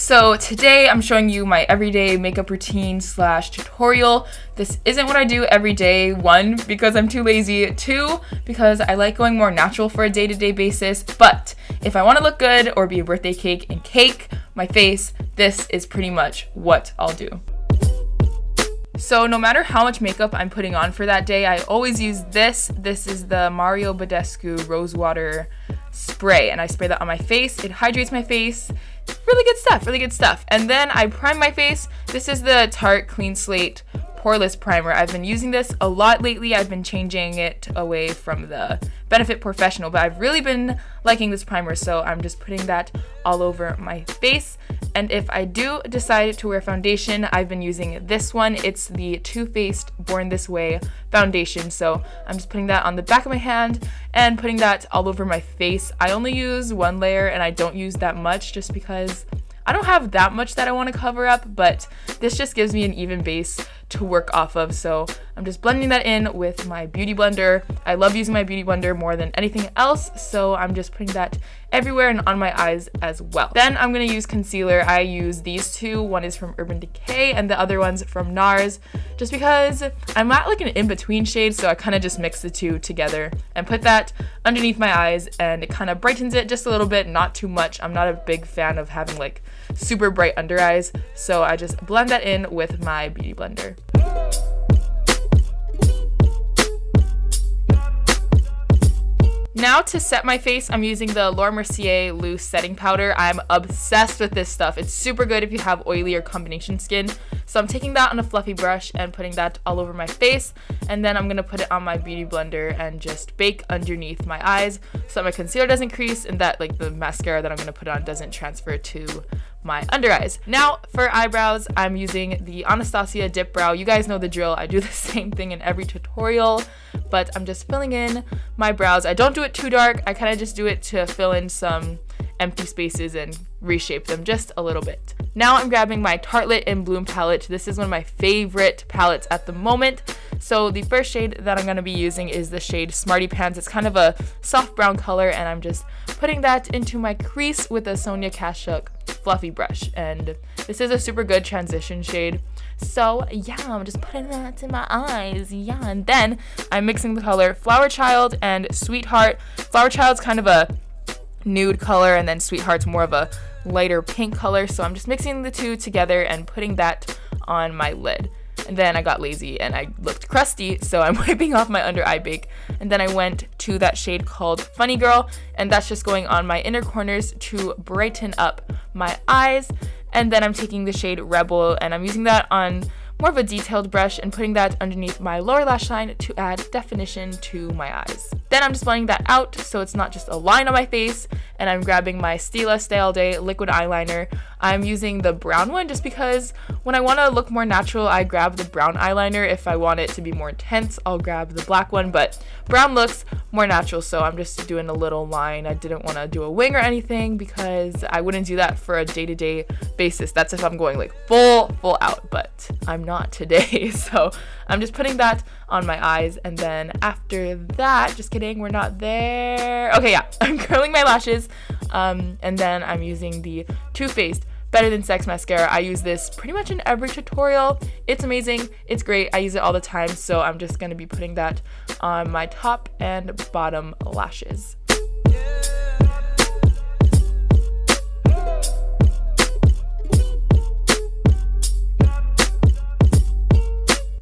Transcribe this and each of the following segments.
So today I'm showing you my everyday makeup routine slash tutorial. This isn't what I do every day. 1, because I'm too lazy. 2, because I like going more natural for a day-to-day basis. But if I want to look good or be a birthday cake and cake my face, this is pretty much what I'll do. So no matter how much makeup I'm putting on for that day, I always use this. This is the BADESCU ROSEWATER spray, and I spray that on my face. It hydrates my face. Really good stuff. And then I prime my face. This is the Tarte Clean Slate Poreless Primer. I've been using this a lot lately. I've been changing it away from the Benefit Professional, but I've really been liking this primer, so I'm just putting that all over my face. And if I do decide to wear foundation, I've been using this one. It's the Too Faced Born This Way foundation, so I'm just putting that on the back of my hand and putting that all over my face. I only use 1 layer, and I don't use that much just because I don't have that much that I want to cover up, but this just gives me an even base to work off of. So I'm just blending that in with my beauty blender. I love using my beauty blender more than anything else, so I'm just putting that everywhere and on my eyes as well. Then I'm going to use concealer. I use these two. One is from Urban Decay and the other one's from NARS, just because I'm at like an in-between shade, so I kind of just mix the two together and put that underneath my eyes, and it kind of brightens it just a little bit, not too much. I'm not a big fan of having like super bright under eyes, so I just blend that in with my beauty blender. Now to set my face, I'm using the Mercier loose setting powder. I'm obsessed with this stuff. It's super good if you have oily or combination skin. So I'm taking that on a fluffy brush and putting that all over my face, and then I'm going to put it on my beauty blender and just bake underneath my eyes so that my concealer doesn't crease and that like the mascara that I'm going to put on doesn't transfer to my under eyes. Now for eyebrows, I'm using the Anastasia DIPBROW. You guys know the drill. I do the same thing in every tutorial, but I'm just filling in my brows. I don't do it too dark. I kind of just do it to fill in some empty spaces and reshape them just a little bit. Now I'm grabbing my Tartelette in Bloom palette. This is one of my favorite palettes at the moment. So the first shade that I'm going to be using is the shade Smarty Pants. It's kind of a soft brown color, and I'm just putting that into my crease with a Sonia Kashuk fluffy brush. And this is a super good transition shade. So yeah, I'm just putting that in my eyes. Yeah, and then I'm mixing the color Flower Child and Sweetheart. Flower Child's kind of a nude color, and then Sweetheart's more of a lighter pink color, so I'm just mixing the two together and putting that on my lid. And then I got lazy and I looked crusty, so I'm wiping off my under eye bake, and then I went to that shade called Funny Girl, and that's just going on my inner corners to brighten up my eyes. And then I'm taking the shade Rebel, and I'm using that on more of a detailed brush and putting that underneath my lower lash line to add definition to my eyes. Then I'm just blending that out so it's not just a line on my face, and I'm grabbing my STILA Stay All Day liquid eyeliner. I'm using the brown one just because when I want to look more natural, I grab the brown eyeliner. If I want it to be more intense, I'll grab the black one, but brown looks more natural, so I'm just doing a little line. I didn't want to do a wing or anything because I wouldn't do that for a day-to-day basis. That's if I'm going like full out, but I'm not today. So I'm just putting that on my eyes, and then after that, just kidding, we're not there. Okay, yeah, I'm curling my lashes, and then I'm using the Too Faced Better Than Sex mascara. I use this pretty much in every tutorial. It's amazing. It's great. I use it all the time, so I'm just going to be putting that on my top and bottom lashes.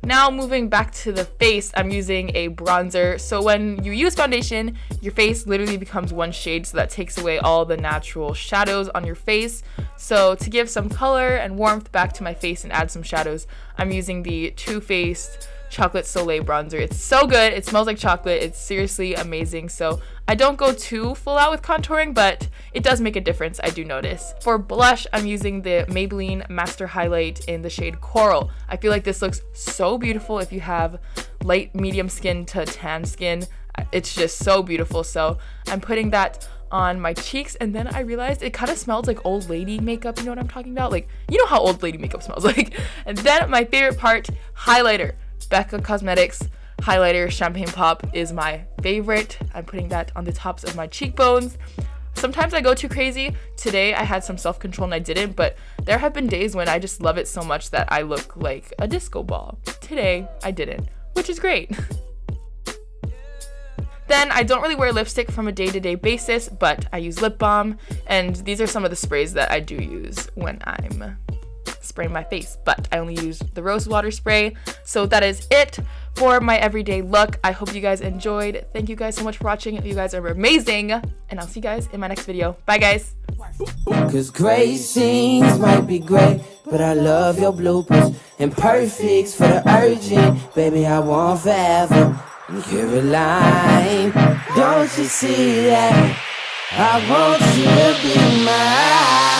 Now moving back to the face, I'm using a bronzer. So when you use foundation, your face literally becomes one shade, so that takes away all the natural shadows on your face. So to give some color and warmth back to my face and add some shadows, I'm using the Too Faced Chocolate Soleil bronzer. It's so good. It smells like chocolate. It's seriously amazing. So I don't go too full out with contouring, but it does make a difference, I do notice. For blush, I'm using the Maybelline Master Highlight in the shade Coral. I feel like this looks so beautiful if you have light medium skin to tan skin. It's just so beautiful. So I'm putting that on my cheeks, and then I realized it kind of smells like old lady makeup. You know what I'm talking about? Like, you know how old lady makeup smells like. And then my favorite part, highlighter. BECCA Cosmetics highlighter Champagne Pop is my favorite. I'm putting that on the tops of my cheekbones. sometimes I go too crazy. Today I had some self-control and I didn't, but there have been days when I just love it so much that I look like a disco ball. Today I didn't, which is great. Then I don't really wear lipstick from a day-to-day basis, but I use lip balm, and these are some of the sprays that I do use when I'm spraying my face, but I only use the rose water spray. So that is it for my everyday look. I hope you guys enjoyed. Thank you guys so much for watching. You guys are amazing, and I'll see you guys in my next video. Bye guys. Cause great scenes might be great, but I love your bloopers. Imperfects for the urgent, baby I want forever. Caroline, don't you see that? I want you to be mine.